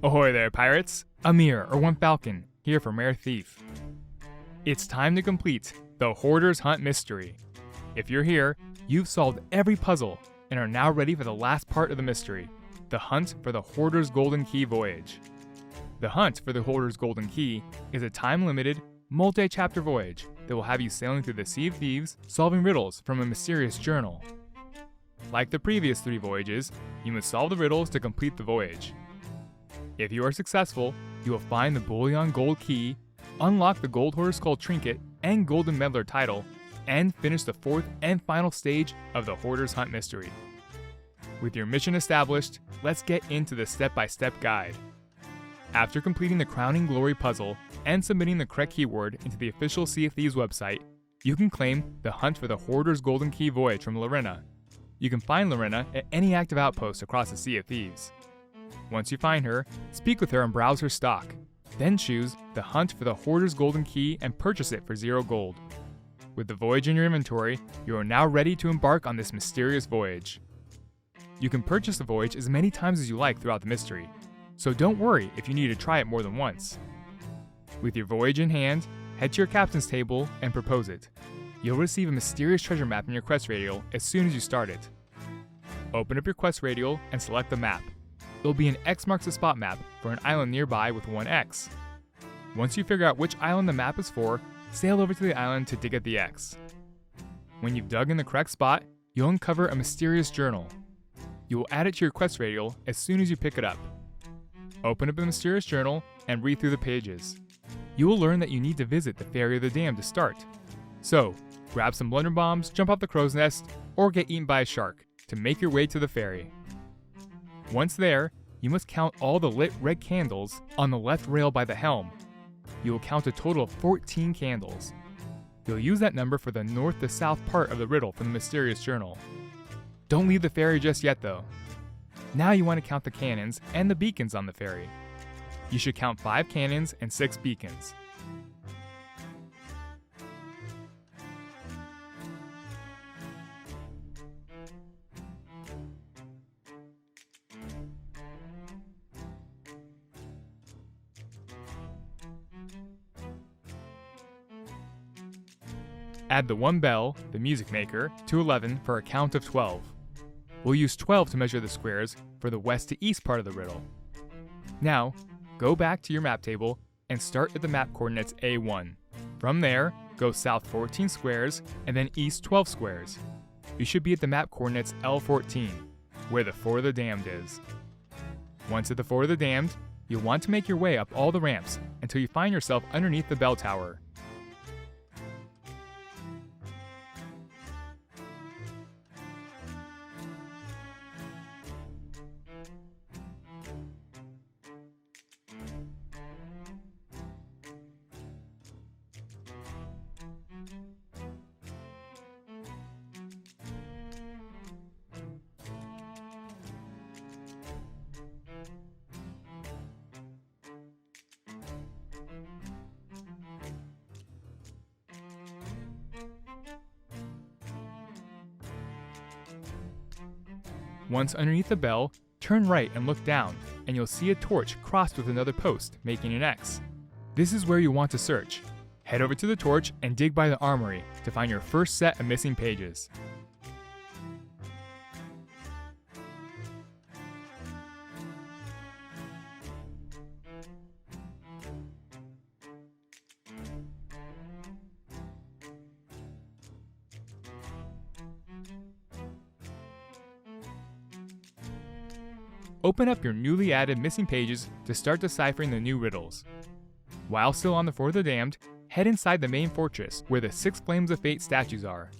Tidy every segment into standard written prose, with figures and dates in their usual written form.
Ahoy there, pirates! Amir, or One Falcon, here from Rare Thief. It's time to complete the Hoarder's Hunt mystery. If you're here, you've solved every puzzle and are now ready for the last part of the mystery, the hunt for the Hoarder's Golden Key voyage. The hunt for the Hoarder's Golden Key is a time-limited, multi-chapter voyage that will have you sailing through the Sea of Thieves, solving riddles from a mysterious journal. Like the previous 3 voyages, you must solve the riddles to complete the voyage. If you are successful, you will find the Bullion Gold Key, unlock the Gold Hoarder Skull Trinket and Golden Meddler title, and finish the 4th and final stage of the Hoarder's Hunt mystery. With your mission established, let's get into the step-by-step guide. After completing the Crowning Glory puzzle and submitting the correct keyword into the official Sea of Thieves website, you can claim the Hunt for the Hoarder's Golden Key voyage from Lorena. You can find Lorena at any active outpost across the Sea of Thieves. Once you find her, speak with her and browse her stock. Then choose the Hunt for the Hoarder's Golden Key and purchase it for 0 gold. With the voyage in your inventory, you are now ready to embark on this mysterious voyage. You can purchase the voyage as many times as you like throughout the mystery, so don't worry if you need to try it more than once. With your voyage in hand, head to your captain's table and propose it. You'll receive a mysterious treasure map in your quest radial as soon as you start it. Open up your quest radial and select the map. There'll be an X marks the spot map for an island nearby with 1 X. Once you figure out which island the map is for, sail over to the island to dig at the X. When you've dug in the correct spot, you'll uncover a mysterious journal. You will add it to your quest radial as soon as you pick it up. Open up the mysterious journal and read through the pages. You will learn that you need to visit the Ferry of the Damned to start. So, grab some blunder bombs, jump off the crow's nest, or get eaten by a shark to make your way to the ferry. Once there, you must count all the lit red candles on the left rail by the helm. You will count a total of 14 candles. You'll use that number for the north to south part of the riddle from the mysterious journal. Don't leave the ferry just yet though. Now you want to count the cannons and the beacons on the ferry. You should count 5 cannons and 6 beacons. Add the 1 bell, the music maker, to 11 for a count of 12. We'll use 12 to measure the squares for the west to east part of the riddle. Now, go back to your map table and start at the map coordinates A1. From there, go south 14 squares and then east 12 squares. You should be at the map coordinates L14, where the Fort of the Damned is. Once at the Fort of the Damned, you'll want to make your way up all the ramps until you find yourself underneath the bell tower. Once underneath the bell, turn right and look down, and you'll see a torch crossed with another post, making an X. This is where you want to search. Head over to the torch and dig by the armory to find your first set of missing pages. Open up your newly added missing pages to start deciphering the new riddles. While still on the Fort of the Damned, head inside the main fortress where the 6 Flames of Fate statues are.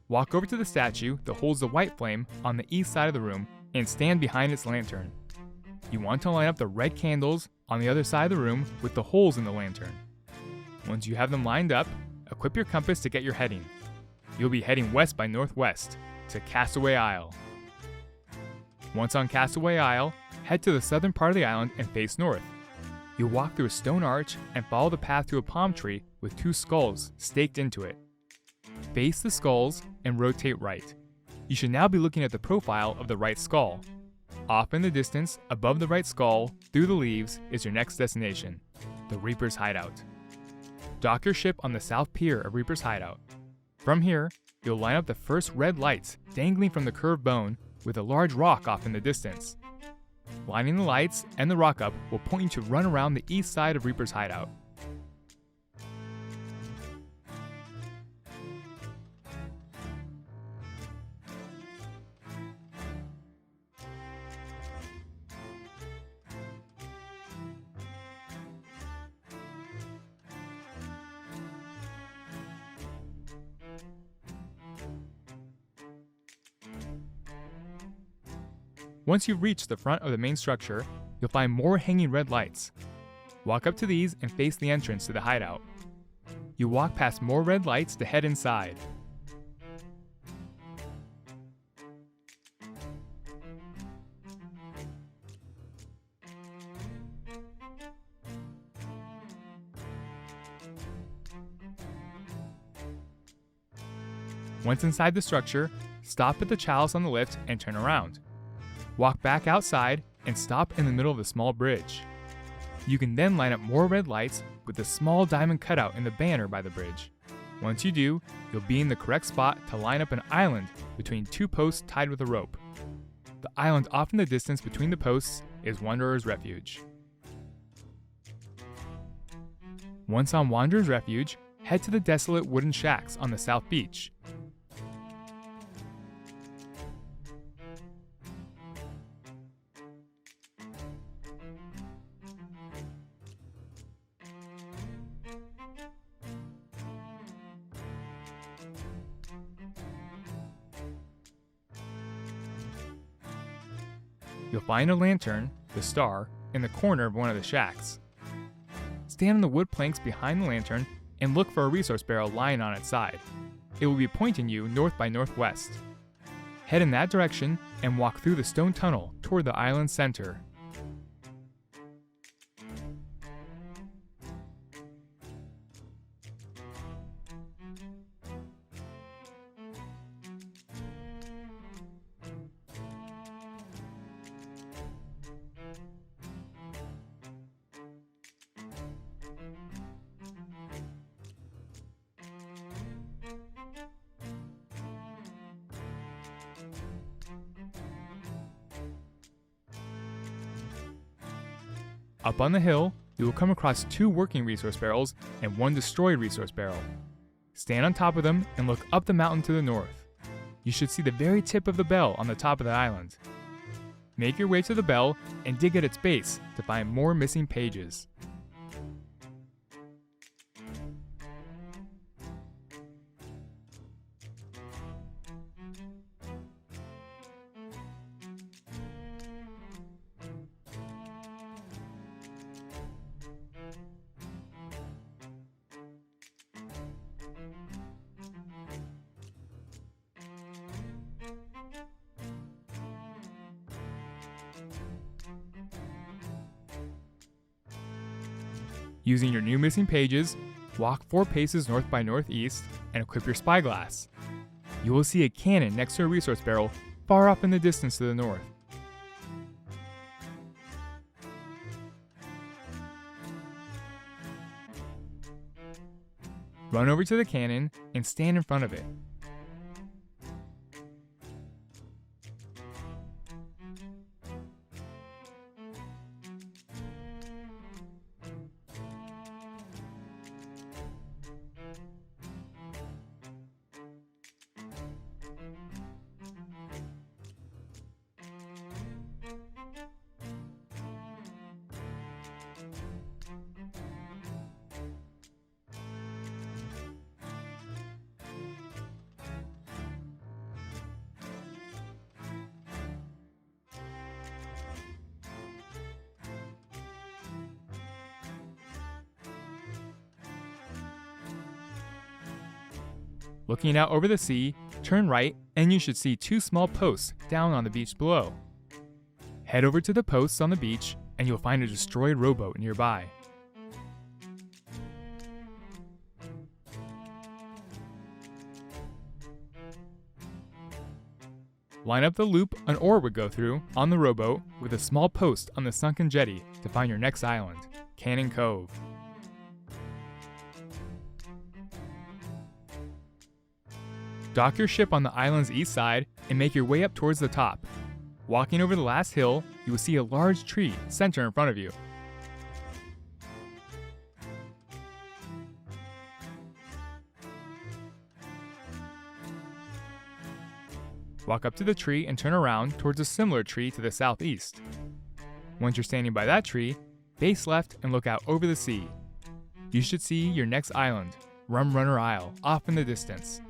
Walk over to the statue that holds the white flame on the east side of the room and stand behind its lantern. You want to line up the red candles on the other side of the room with the holes in the lantern. Once you have them lined up, equip your compass to get your heading. You'll be heading west by northwest to Castaway Isle. Once on Castaway Isle, head to the southern part of the island and face north. You'll walk through a stone arch and follow the path to a palm tree with 2 skulls staked into it. Face the skulls and rotate right. You should now be looking at the profile of the right skull. Off in the distance, above the right skull, through the leaves, is your next destination, the Reaper's Hideout. Dock your ship on the south pier of Reaper's Hideout. From here, you'll line up the first red lights dangling from the curved bone with a large rock off in the distance. Lining the lights and the rock up will point you to run around the east side of Reaper's Hideout. Once you've reached the front of the main structure, you'll find more hanging red lights. Walk up to these and face the entrance to the hideout. You walk past more red lights to head inside. Once inside the structure, stop at the chalice on the lift and turn around. Walk back outside and stop in the middle of the small bridge. You can then line up more red lights with the small diamond cutout in the banner by the bridge. Once you do, you'll be in the correct spot to line up an island between two posts tied with a rope. The island off in the distance between the posts is Wanderer's Refuge. Once on Wanderer's Refuge, head to the desolate wooden shacks on the south beach. You'll find a lantern, the star, in the corner of one of the shacks. Stand on the wood planks behind the lantern and look for a resource barrel lying on its side. It will be pointing you north by northwest. Head in that direction and walk through the stone tunnel toward the island's center. Up on the hill, you will come across two working resource barrels and one destroyed resource barrel. Stand on top of them and look up the mountain to the north. You should see the very tip of the bell on the top of the island. Make your way to the bell and dig at its base to find more missing pages. Using your new missing pages, walk 4 paces north by northeast and equip your spyglass. You will see a cannon next to a resource barrel far off in the distance to the north. Run over to the cannon and stand in front of it. Looking out over the sea, turn right and you should see 2 small posts down on the beach below. Head over to the posts on the beach and you'll find a destroyed rowboat nearby. Line up the loop an oar would go through on the rowboat with a small post on the sunken jetty to find your next island, Cannon Cove. Dock your ship on the island's east side and make your way up towards the top. Walking over the last hill, you will see a large tree center in front of you. Walk up to the tree and turn around towards a similar tree to the southeast. Once you're standing by that tree, base left and look out over the sea. You should see your next island, Rum Runner Isle, off in the distance.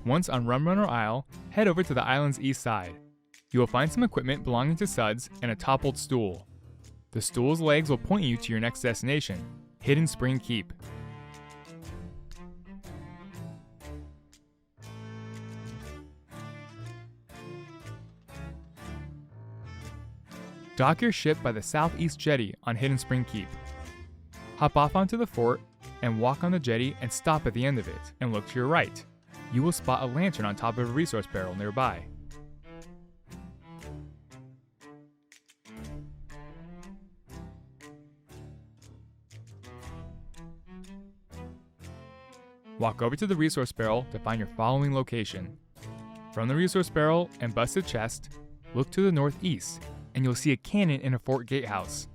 Once on Rum Runner Isle, head over to the island's east side. You will find some equipment belonging to Suds and a toppled stool. The stool's legs will point you to your next destination, Hidden Spring Keep. Dock your ship by the southeast jetty on Hidden Spring Keep. Hop off onto the fort and walk on the jetty and stop at the end of it and look to your right. You will spot a lantern on top of a resource barrel nearby. Walk over to the resource barrel to find your following location. From the resource barrel and busted chest, look to the northeast and you'll see a cannon in a fort gatehouse.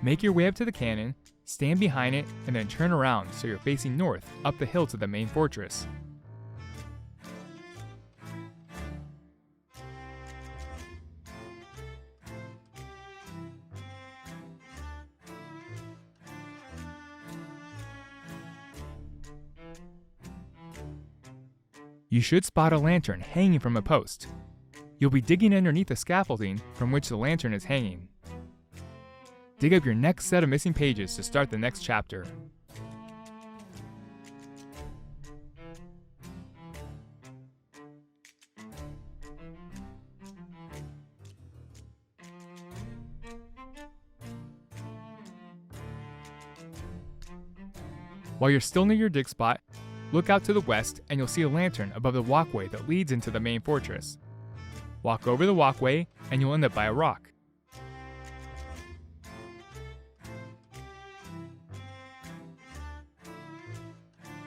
Make your way up to the cannon, stand behind it, and then turn around so you're facing north up the hill to the main fortress. You should spot a lantern hanging from a post. You'll be digging underneath the scaffolding from which the lantern is hanging. Dig up your next set of missing pages to start the next chapter. While you're still near your dig spot, look out to the west and you'll see a lantern above the walkway that leads into the main fortress. Walk over the walkway and you'll end up by a rock.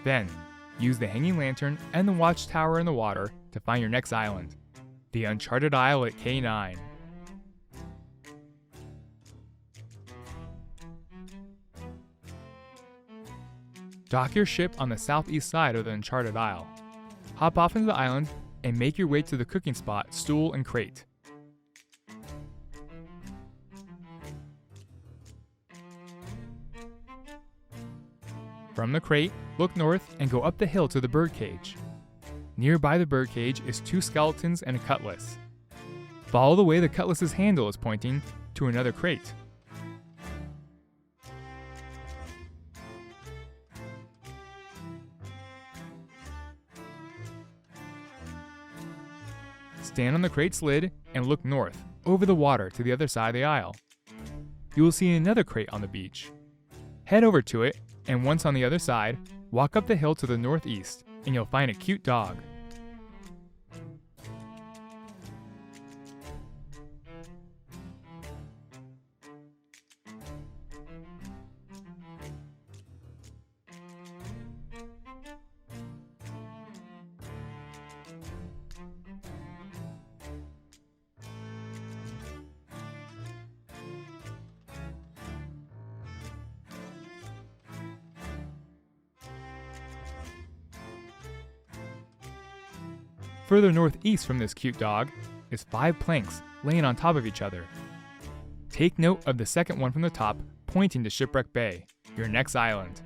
Then, use the hanging lantern and the watchtower in the water to find your next island, the Uncharted Isle at K9. Dock your ship on the southeast side of the Uncharted Isle. Hop off into the island and make your way to the cooking spot, stool and crate. From the crate, look north and go up the hill to the birdcage. Nearby the birdcage is 2 skeletons and a cutlass. Follow the way the cutlass's handle is pointing to another crate. Stand on the crate's lid and look north, over the water to the other side of the aisle. You will see another crate on the beach. Head over to it, and once on the other side, walk up the hill to the northeast, and you'll find a cute dog. Further northeast from this cute dog is 5 planks laying on top of each other. Take note of the second one from the top pointing to Shipwreck Bay, your next island.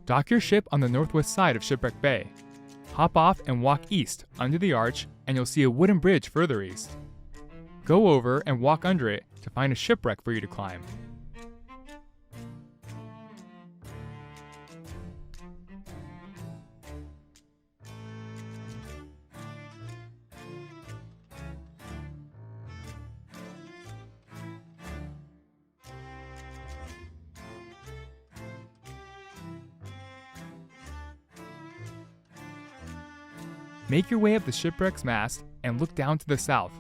Dock your ship on the northwest side of Shipwreck Bay. Hop off and walk east under the arch and you'll see a wooden bridge further east. Go over and walk under it to find a shipwreck for you to climb. Make your way up the shipwreck's mast and look down to the south.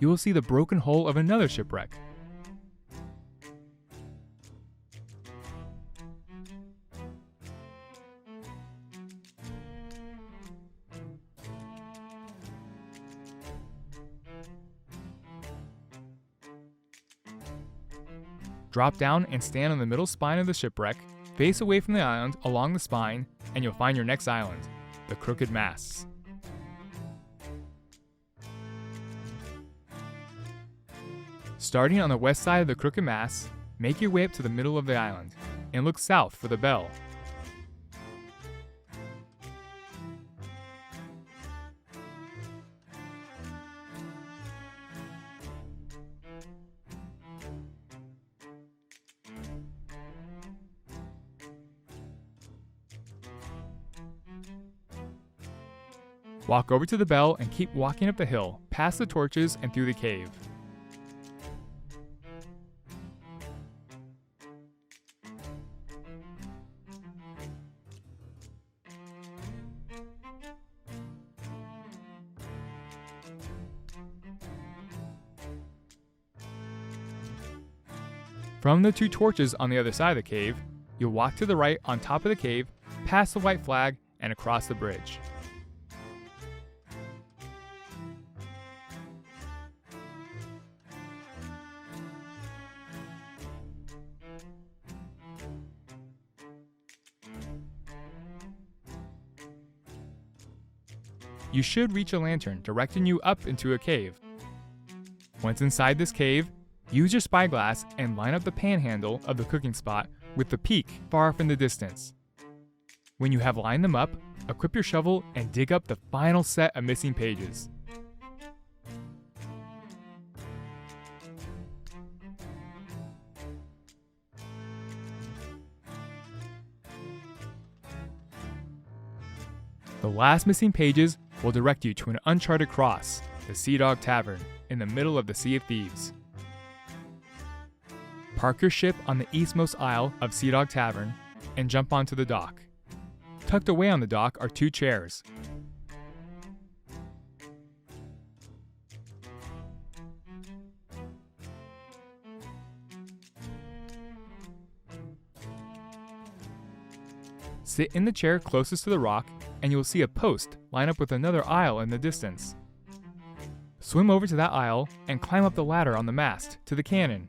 You will see the broken hull of another shipwreck. Drop down and stand on the middle spine of the shipwreck, face away from the island along the spine, and you'll find your next island, the Crooked Masts. Starting on the west side of the Crooked Masts, make your way up to the middle of the island, and look south for the bell. Walk over to the bell and keep walking up the hill, past the torches and through the cave. From the 2 torches on the other side of the cave, you'll walk to the right on top of the cave, past the white flag, and across the bridge. You should reach a lantern directing you up into a cave. Once inside this cave, use your spyglass and line up the panhandle of the cooking spot with the peak far off in the distance. When you have lined them up, equip your shovel and dig up the final set of missing pages. The last missing pages will direct you to an uncharted cross, the Sea Dog Tavern, in the middle of the Sea of Thieves. Park your ship on the eastmost aisle of Sea Dog Tavern and jump onto the dock. Tucked away on the dock are 2 chairs. Sit in the chair closest to the rock and you will see a post line up with another aisle in the distance. Swim over to that aisle and climb up the ladder on the mast to the cannon.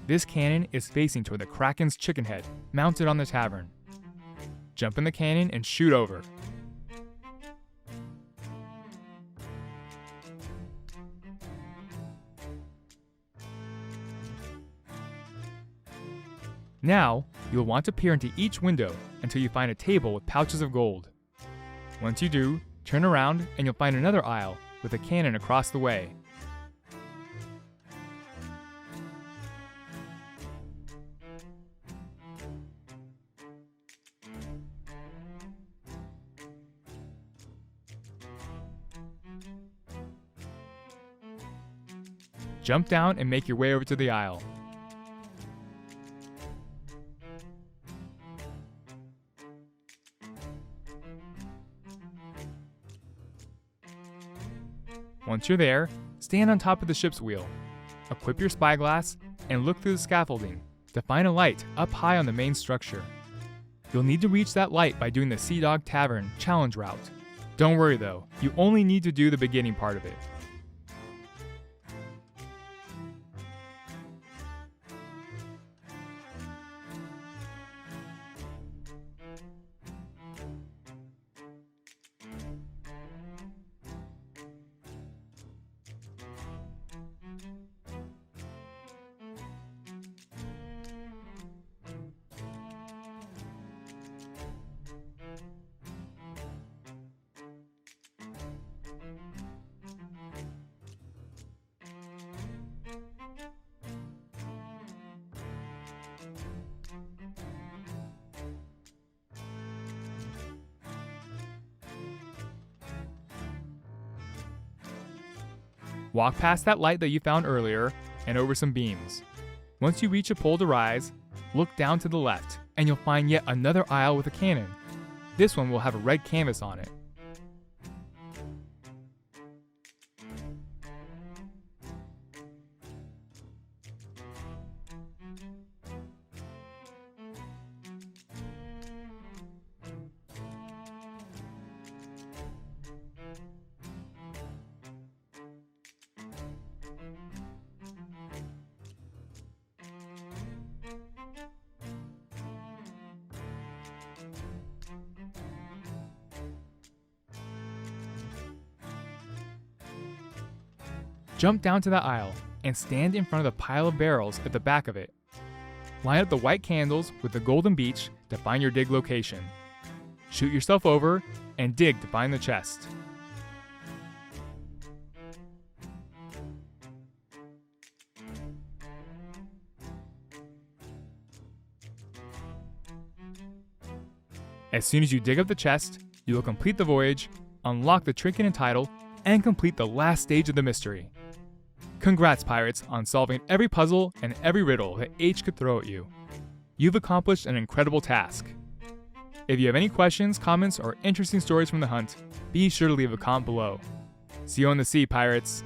This cannon is facing toward the Kraken's chicken head, mounted on the tavern. Jump in the cannon and shoot over. Now, you'll want to peer into each window until you find a table with pouches of gold. Once you do, turn around and you'll find another aisle with a cannon across the way. Jump down and make your way over to the aisle. Once you're there, stand on top of the ship's wheel. Equip your spyglass and look through the scaffolding to find a light up high on the main structure. You'll need to reach that light by doing the Sea Dog Tavern challenge route. Don't worry though, you only need to do the beginning part of it. Walk past that light that you found earlier and over some beams. Once you reach a pole to rise, look down to the left and you'll find yet another aisle with a cannon. This one will have a red canvas on it. Jump down to that aisle and stand in front of the pile of barrels at the back of it. Line up the white candles with the golden beach to find your dig location. Shoot yourself over and dig to find the chest. As soon as you dig up the chest, you will complete the voyage, unlock the trinket and title, and complete the last stage of the mystery. Congrats, pirates, on solving every puzzle and every riddle that H could throw at you. You've accomplished an incredible task. If you have any questions, comments, or interesting stories from the hunt, be sure to leave a comment below. See you on the sea, pirates!